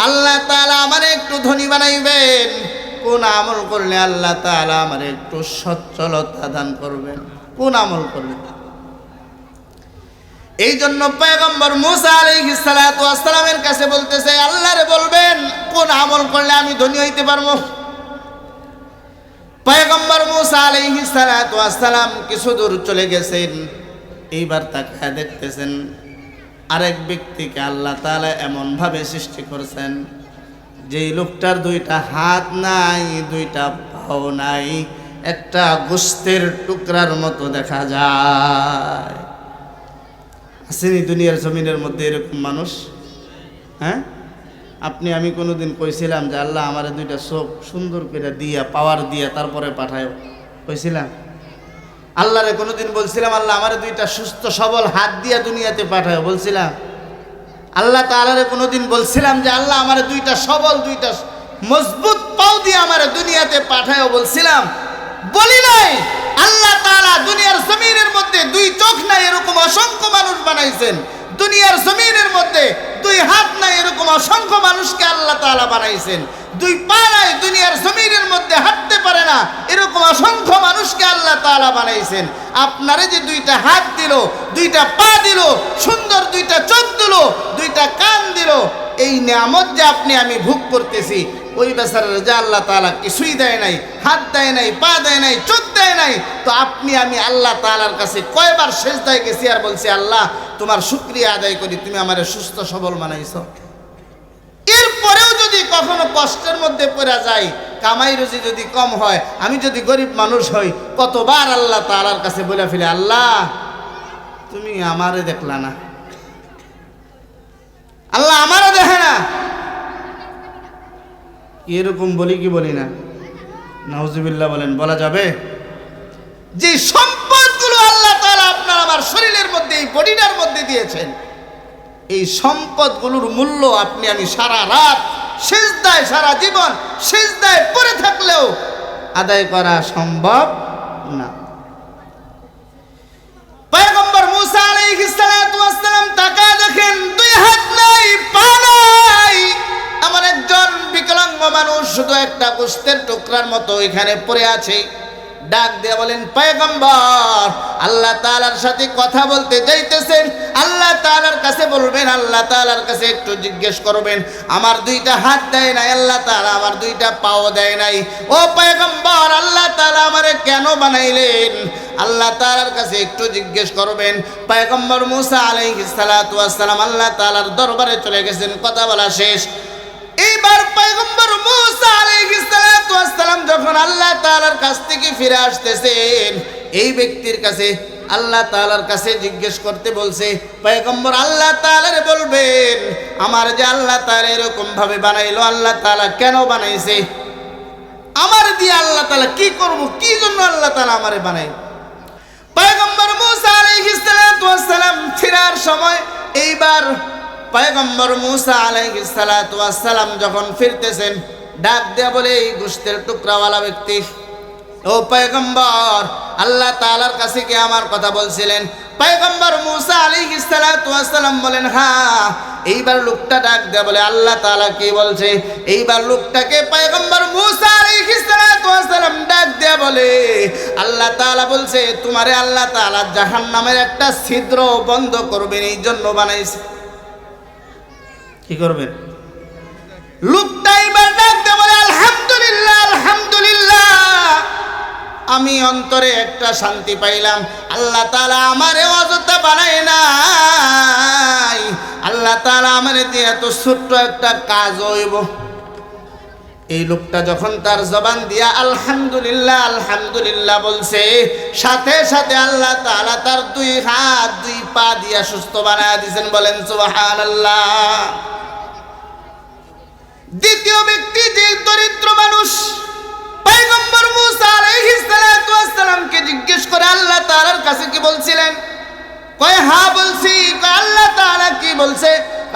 Speaker 1: আল্লাহ তাআলা আমারে একটু ধনী বানাইবেন, কোন আমল করলে আল্লাহ তাআলা আমারে একটু সচ্ছলতা দান করবেন, কোন আমল করলে। এই জন্য পয়গম্বর মুসা আলাইহিস সালাতু ওয়াস সালামের কাছে বলতেছে, আল্লাহরে বলবেন কোন আমল করলে আমি ধনী হইতে পারবো। পয়গম্বর মুসা আলাইহিস সালাতু ওয়াস সালাম কিছু দূর চলে গেছেন, এইবার তাকায় দেখতেছেন আরেক ব্যক্তিকে আল্লাহ তাআলা এমন ভাবে সৃষ্টি করেছেন, যেই লোকটার 2টা হাত নাই, 2টা পাও নাই, একটা গোশতের টুকরার মতো দেখা যায়। আসেনি দুনিয়ার জমিনের মধ্যে এরকম মানুষ? হ্যাঁ, আপনি আমি কোনোদিন কইছিলাম যে আল্লাহ আমার 2টা চোখ সুন্দর করে দিয়া পাওয়ার দিয়া তারপরে পাঠায়, কইছিলাম? আল্লাহরে কোনোদিন বলছিলাম আল্লাহ আমার 2টা সুস্থ সবল হাত দিয়া দুনিয়াতে পাঠায়, বলছিলাম? আল্লাহ তাআলারে কোনোদিন বলছিলাম যে আল্লাহ আমার 2টা সবল 2টা মজবুত পাও দিয়ে আমার দুনিয়াতে পাঠায়, বলছিলাম? বলি নাই। আল্লাহ তাআলা দুনিয়ার জমিনের মধ্যে 2 চোখ নাই এরকম অসংখ্য মানুষ বানাইছেন, দুনিয়ার জমিনের মধ্যে 2 হাত নাই এরকম অসংখ্য মানুষকে আল্লাহ তাআলা বানাইছেন, 2 পা নাই দুনিয়ার জমিনের মধ্যে হাঁটতে পারে না এরকম অসংখ্য মানুষকে আল্লাহ তাআলা বানাইছেন। আপনারে যে 2টা হাত দিল, 2টা পা দিল, সুন্দর 2টা চোখ দিল, 2টা কান দিল, এই নিয়ামত যে আপনি আমি ভোগ করতেছি, ওই বেচারার যে আল্লাহ তাআলা কিছুই দেয় নাই, হাত দেয় নাই, পা দেয় নাই, চোখ দেয় নাই, তো আপনি আমি আল্লাহ তাআলার কাছে কয়বার সেজদায় গেছি আর বলছি আল্লাহ তোমার শুকরিয়া আদায় করি, তুমি আমারে সুস্থ সবল বানাইছো। এরপরেও যদি কখনো কষ্টের মধ্যে পড়া যায়, কামাই রুজি যদি কম হয়, আমি যদি গরিব মানুষ হই, কতবার আল্লাহ তাআলার কাছে বলে ফেলে আল্লাহ তুমি আমারে দেখলা না, আল্লাহ আমারে দেখে না। এরকম বলি কি বলি না? নাউজুবিল্লাহ বলেন, বলা যাবে? যে সম্পদগুলো আল্লাহ তাআলা আপনার আমার শরীরের মধ্যে, এই বডিটার মধ্যে দিয়েছেন, এই সম্পদগুলোর মূল্য আপনি আমি সারা রাত সিজদায়, সারা জীবন সিজদায় পড়ে থাকলেও আদায় করা সম্ভব না। পয়গম্বর মুসা আলাইহিস সালাতু ওয়াস সালাম তাকায় দেখেন দুই হাত নাই, পা নাই, আমার একজন বিকলাঙ্গ মানুষ শুধু একটা গোশতের টুকরার মতো এখানে পড়ে আছে। ডাক দিয়ে বলেন, পয়গম্বর আল্লাহ তাআলার সাথে কথা বলতে যাইতেছেন, আল্লাহ তাআলার কাছে বলবেন, আল্লাহ তাআলার কাছে একটু জিজ্ঞেস করবেন, আমার দুইটা হাত দেয় নাই আল্লাহ তাআলা, আমার দুইটা পাও দেয় নাই। ও পয়গম্বর, আল্লাহ তাআলা আমারে কেন বানাইলেন? আল্লাহ তাআলার কাছে একটু জিজ্ঞেস করবেন। পয়গম্বর মুসা আলাইহিস সালাতু ওয়াস সালাম আল্লাহ তাআলার দরবারে চলে গেছেন, কথা বলা শেষ। এইবার পয়গম্বর মুসা আলাইহিস সালাতু ওয়াস সালাম যখন আল্লাহ তাআলার কাছ থেকে ফিরে আসতেছেন, এই ব্যক্তির কাছে আল্লাহ তাআলার কাছে জিজ্ঞেস করতে বলছে। পয়গম্বর আল্লাহ তাআলার বলবেন, আমার যে আল্লাহ তাআলা এরকম ভাবে বানাইলো, আল্লাহ তাআলা কেন বানাইছে? আমার দিয়ে আল্লাহ তাআলা কি করব? কি জন্য আল্লাহ তাআলা আমারে বানাইলো? পয়গম্বর মুসা আলাইহিস সালাতু ওয়াস সালাম ফিরার সময় এইবার পয়গম্বর মুসা আলাইহিস সালাতু ওয়াস সালাম যখন ফিরতেছেন, ডাক দেয়া বলে, এই গোশতের টুকরাওয়ালা ব্যক্তি, ও পয়গম্বর আল্লাহ তাআলার কাছে কি আমার কথা বলছিলেন? পয়গম্বর মুসা আলাইহিস সালাতু ওয়াস সালাম বলেন, হ্যাঁ। এইবার লোকটা ডাক দেয়া বলে, আল্লাহ তাআলা কি বলছে? এইবার লোকটাকে পয়গম্বর মুসা আলাইহিস সালাতু ওয়াস সালাম ডাক দেয়া বলে, আল্লাহ তাআলা বলছে তোমারে আল্লাহ তাআলা জাহান্নামের একটা ছিদ্র বন্ধ করবেন, এই জন্য বানাইছে। কি করবেন? লোকটা এবার ডাক দেয়া বলে, আলহামদুলিল্লাহ, আলহামদুলিল্লাহ, আমি অন্তরে একটা শান্তি পাইলাম। আল্লাহ তাআলা আমারে অযথা বানায় নাই, আল্লাহ তাআলা আমারে দিয়ে এত ছোট্ট একটা কাজ হইব। এই লোকটা যখন তার জবান দিয়া আলহামদুলিল্লাহ আলহামদুলিল্লাহ বলছে, সাথে সাথে আল্লাহ তাআলা তার দুই হাত দুই পা দিয়া সুস্থ বানায় দিয়েছেন। বলেন সুবহানাল্লাহ। দ্বিতীয় ব্যক্তি যে দরিদ্র মানুষ, পয়গম্বর মুসা আলাইহিস সালাতু ওয়াস সালামকে জিজ্ঞেস করে, আল্লাহ তাআলার কাছে কি বলছিলেন? কয় হ্যাঁ বলছি। কয় আল্লাহ তাআলা কি বলছে?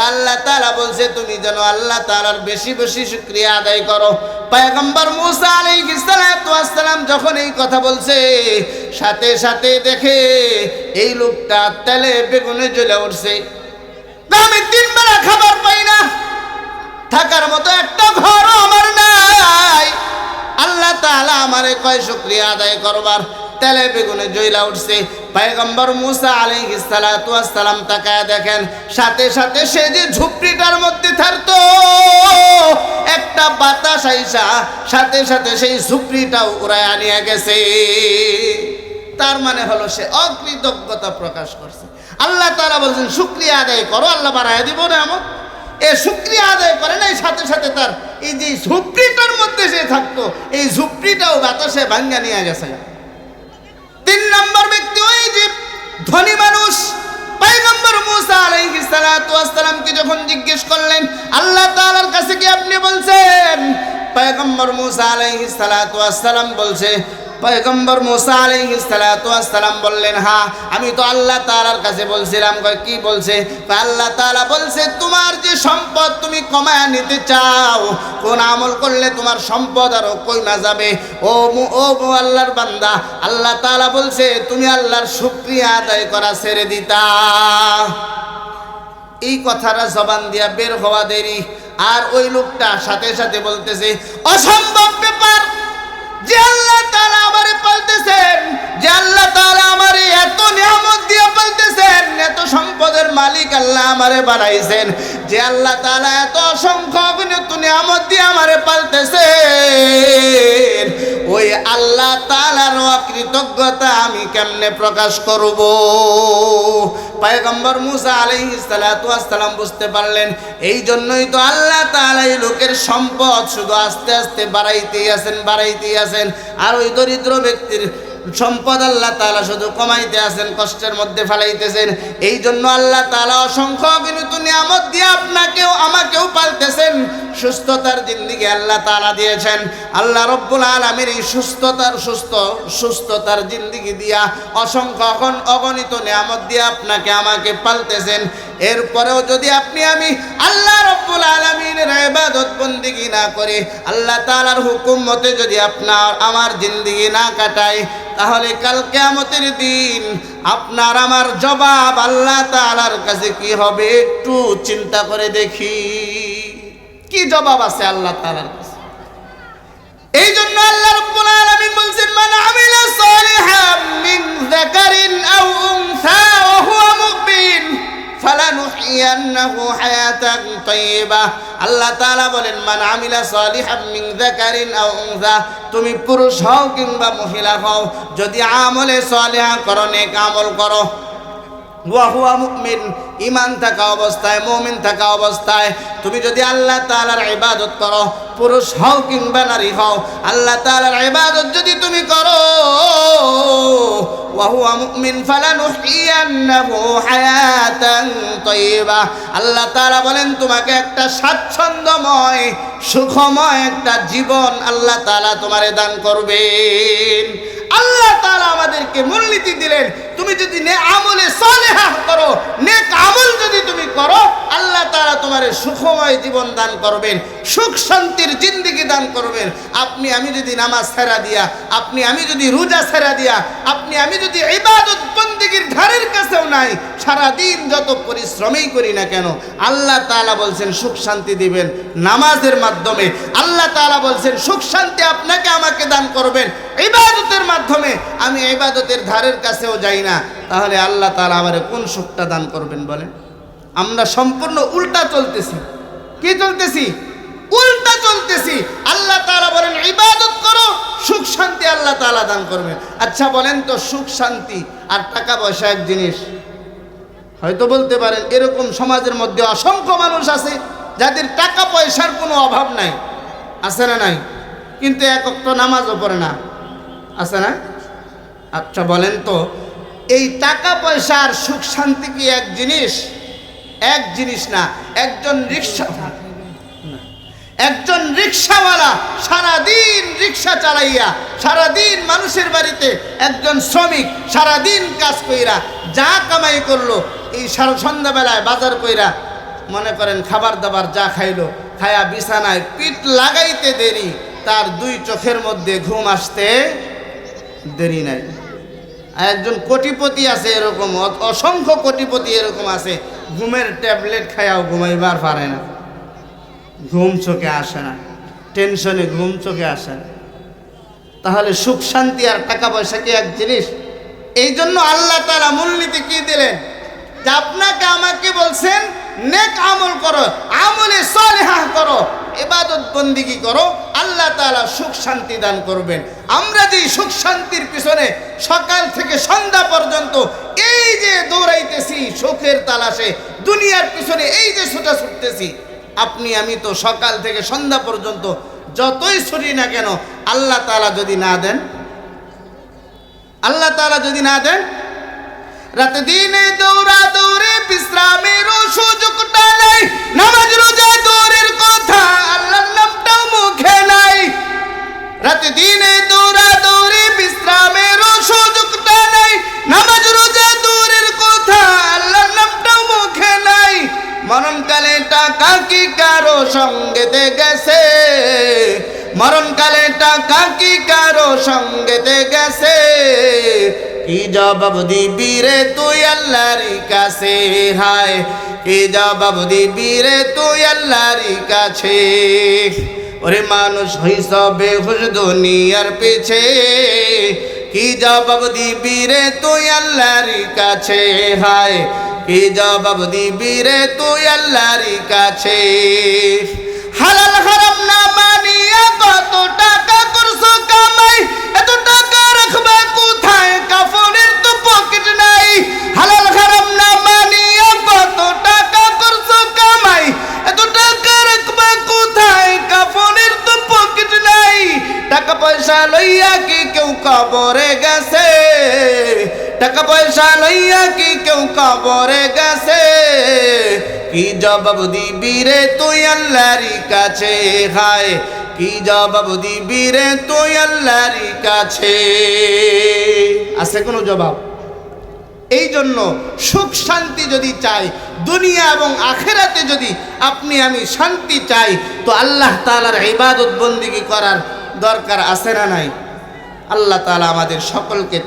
Speaker 1: আল্লাহ তাআলা বলছে তুমি যেন আল্লাহ তাআলার বেশি বেশি শুকরিয়া আদায় করো। পয়গম্বর মুসা আলাইহিস সালাতু ওয়াস সালাম যখন এই কথা বলছে, সাথে সাথে দেখে এই লোকটা তেলে বেগুনে জ্বলে উঠছে। আমি 3 বেলা খাবার পাই না, থাকার মতো একটা ঘরও আমার নাই, আল্লাহ তাআলা আমারে কয় শুকরিয়া আদায় করবার, তেলে বেগুনে জ্বলা উঠছে। পয়গম্বর মুসা আলাইহিস সালাতু ওয়াস সালাম তাকায় দেখেন, সাথে সাথে সে যে ঝুপড়িটার মধ্যে থাকতো, একটা বাতাস আইসা সাথে সাথে সেই ঝুপড়িটাও উড়ায় নিয়ে গেছে। তার মানে হলো সে অকৃতজ্ঞতা প্রকাশ করছে। আল্লাহ তাআলা বলছেন শুকরিয়া আদায় করো, আল্লাহ বাড়ায় দিব না এমন। এ শুকরিয়া আদায় করে নাই, সাথে সাথে তার এই যে ঝুপড়িটার মধ্যে সে থাকতো, এই ঝুপড়িটাও বাতাসে ভাঙ্গা নিয়ে গেছে। 3 নম্বর ব্যক্তি ওই যে ধনী মানুষ। পয়গম্বর মুসা আলাইহিস সালাতু ওয়াস সালামকে যখন জিজ্ঞেস করলেন, আল্লাহ তাআলার কাছে কি আপনি বলছেন? পয়গম্বর মুসা আলাইহিস সালাতু ওয়াস সালাম বলছে, পয়গম্বর মুসা আলাইহিস সালাতু ওয়াস সালাম বললেন, হ্যাঁ আমি তো আল্লাহ তাআলার কাছে বলছিলাম। কয় কি বলছে? আল্লাহ তাআলা বলছে তোমার যে সম্পদ তুমি কমায় নিতে চাও, কোন আমল করলে তোমার সম্পদ আরো কমে যাবে। ও আল্লাহর বান্দা, আল্লাহ তাআলা বলছে তুমি আল্লাহর শুকরিয়া আদায় করা ছেড়ে দিতা। এই কথাটা জবান দিয়া বের হওয়া দেরি, আর ওই লোকটা সাথে সাথে বলতেছে অসম্ভব ব্যাপার, যে আল্লাহ তাআলা আমারে পালতেছেন, যে আল্লাহ তাআলা আমারে এত নিয়ামত দিয়ে পালতেছেন, এত সম্পদের মালিক আল্লাহ আমারে বানাইছেন, যে আল্লাহ তাআলা এত অসংখ্য অগণিত নিয়ামত দিয়ে আমারে পালতেছেন, ওই আল্লাহ তাআলার অকৃতজ্ঞতা আমি কেমনে প্রকাশ করব? পয়গম্বর মুসা আলাইহিস সালাতু ওয়াস সালাম বুঝতে পারলেন, এই জন্যই তো আল্লাহ তাআলা এই লোকের সম্পদ শুধু আস্তে আস্তে বাড়াইতেই আছেন, আর ওই দরিদ্র ব্যক্তির সম্পদ আল্লাহ তাআলা শুধু কমাইতে আছেন, কষ্টের মধ্যে ফেলাইতেছেন। এই জন্য আল্লাহ তাআলা অসংখ্য অগণিত নিয়ামত দিয়ে আপনাকেও আমাকেও পালতেছেন। সুস্থতার জিন্দেগি আল্লাহ তাআলা দিয়েছেন। আল্লাহ রব্বুল আলামিন এই সুস্থতার জিন্দেগি দিয়া অসংখ্য অগণিত নিয়ামত দিয়ে আপনাকে আমাকে পালতেছেন। এরপরেও যদি আপনি আমি আল্লাহ রাব্বুল আলামিনের ইবাদত বন্দেগী না করে আল্লাহ তাআলার হুকুম মতে যদি আপনার আমার জিন্দেগি না কাটাই, তাহলে কাল কিয়ামতের দিন আপনার আমার জবাব আল্লাহ তাআলার কাছে কি হবে একটু চিন্তা করে দেখি। কি জবাব আছে আল্লাহ তাআলার কাছে? এই জন্য আল্লাহ রাব্বুল আলামিন বলছেন, মান আমিলা সালিহাম মিন যাকারিন আও উনসা ওয়া হুয়া মুমিন ফালানুহইয়ান্নাহু হায়াতান তাইয়্যিবাহ। আল্লাহ তাআলা বলেন, মান আমিলা সালিহাম মিন যাকারিন আও উনসা, তুমি পুরুষ হও কিংবা মহিলা হও, যদি আমলে সালিহা করো, নেক আমল করো, ওয়া হুয়া মুমিন, ঈমান থাকা অবস্থায়, মুমিন থাকা অবস্থায় তুমি যদি আল্লাহ তাআলার ইবাদত করো, পুরুষ হও কিংবা নারী হও, আল্লাহ তাআলার ইবাদত যদি তুমি করো, ওয়া হুয়া মুমিন ফালানুহইয়ান্নাহু হায়াতান তাইয়্যিবাহ। আল্লাহ তাআলা বলেন, তোমাকে একটা স্বাচ্ছন্দ্যময় সুখময় একটা জীবন আল্লাহ তাআলা তোমারে দান করবেন। আল্লাহ তাআলা আমাদেরকে মূলনীতি দিলেন, তুমি যদি আমলে সালেহা করো, নেক আমল যদি তুমি করো, আল্লাহ তাআলা তোমারে সুখময় জীবন দান করবেন, সুখ শান্তির জিন্দেগি দান করবেন। আপনি আমি যদি নামাজ ছেড়ে দিয়া, আপনি আমি যদি রোজা ছেড়ে দিয়া, আপনি আমি যদি ইবাদত বন্দেগীর ধারের কাছেও নাই, সারা দিন যত পরিশ্রমই করি না কেন, আল্লাহ তাআলা বলছেন সুখ শান্তি দিবেন নামাজের মাধ্যমে। আল্লাহ তাআলা বলছেন সুখ শান্তি আপনাকে আমাকে দান করবেন ইবাদতের মাধ্যমে। আমি ইবাদতের ধারের কাছেও যাই না, তাহলে আল্লাহ তাআলা আমারে কোন সুখটা দান করবেন বলেন? আমরা সম্পূর্ণ উল্টা চলতেছি। কি চলতেছি? উল্টা চলতেছি। আল্লাহ তাআলা বলেন ইবাদত করো, সুখ শান্তি আল্লাহ তাআলা দান করবেন। আচ্ছা বলেন তো, সুখ শান্তি আর টাকা পয়সা এক জিনিস? হয়তো বলতে পারেন এরকম সমাজের মধ্যে অসংখ্য মানুষ আছে যাদের টাকা পয়সার কোনো অভাব নাই, আছে না নাই? কিন্তু এক ওয়াক্ত নামাজও পড়ে না, আছে না? আচ্ছা বলেন তো, এই টাকা পয়সা আর সুখ শান্তি কি এক জিনিস? এক জিনিস না। একজন রিক্সাওয়ালা সারাদিন রিক্সা চালাইয়া, সারাদিন মানুষের বাড়িতে একজন শ্রমিক সারাদিন কাজ কইরা যা কামাই করলো, এই সন্ধ্যাবেলায় বাজার কইরা মনে করেন খাবার দাবার যা খাইলো, খায়া বিছানায় পিঠ লাগাইতে দেরি, তার দুই চোখের মধ্যে ঘুম আসতে দেরি নাই। আর একজন কোটিপতি আছে এরকম, অসংখ্য কোটিপতি এরকম আছে, ঘুমের ট্যাবলেট খায়াও ঘুমাইবার পারে না, ঘুম চোখে আসে না, টেনশনে ঘুম চোখে আসে না। তাহলে সুখ শান্তি আর টাকা পয়সা কি এক জিনিস? এই জন্য আল্লাহ তাআলা মূলনীতি কি দিলেন, যে আপনাকে আমাকে বলছেন নেক আমল করো, আমলে সালেহা করো, ইবাদত বন্দেগী করো, আল্লাহ তাআলা সুখ শান্তি দান করবেন। আমরা যে সুখ শান্তির পিছনে সকাল থেকে সন্ধ্যা পর্যন্ত এই যে দৌড়াইতেছি সুখের তালাশে, দুনিয়ার পিছনে এই যে ছুটতেছি, আপনি আমি তো সকাল থেকে সন্ধ্যা পর্যন্ত যতই ছুটি না কেন, আল্লাহ তাআলা যদি না দেন, আল্লাহ তাআলা যদি না দেন, রাতে দিনে দৌড়া দৌড়ে বিশ্রামের সুযোগটা নাই, নামাজ রোজা দৌড়ের কথা আল্লাহর নামটাও মুখে নাই। রাতে দিনে দৌড়া দৌড়ে বিশ্রামের সুযোগটা নাই, নামাজ রোজা দৌড়ের কথা আল্লাহর নামটাও মুখে নাই। মরণকালে টাকা কি কারো সঙ্গেতে গেছে, মরণকালে টাকা কি কারো সঙ্গেতে গেছে, কি জবাব দিবি রে তুই আল্লাহর কাছে, হায় কি জবাব দিবি রে তুই আল্লাহর কাছে। ওরে মানুষ হইছ বেহুশ দুনিয়ার পিছে, কি জবাব দিবি রে তুই আল্লাহর কাছে, হায় কি জবাব দিবি রে তুই আল্লাহর কাছে। হালাল হারাম না মানিয়া কত টাকা করছো কামাই, এত টাকা রাখবে কোথায়, কাফনের তো পকেট নাই। হালাল হারাম না মানিয়া কত টাকা করছো কামাই, এত টাকা রাখবে কোথায়, কাফনের তো পকেট নাই। টাকা পয়সা লইয়া কি কেউ কবরে গেছে, টাকা পয়সা লইয়া কি কেউ কবরে গেছে, কি জবাব দিবি রে তুই আল্লাহর কাছে, হায় কি জবাব দিবি রে তুই আল্লাহর কাছে। আছে কোনো জবাব? এই জন্য সুখ শান্তি যদি চাই, দুনিয়া এবং আখেরাতে যদি আপনি আমি শান্তি চাই, তো আল্লাহ তাআলার ইবাদত বন্দেগী করার দরকার আছে না নাই? আল্লাহ তাআলা আমাদের সকলকে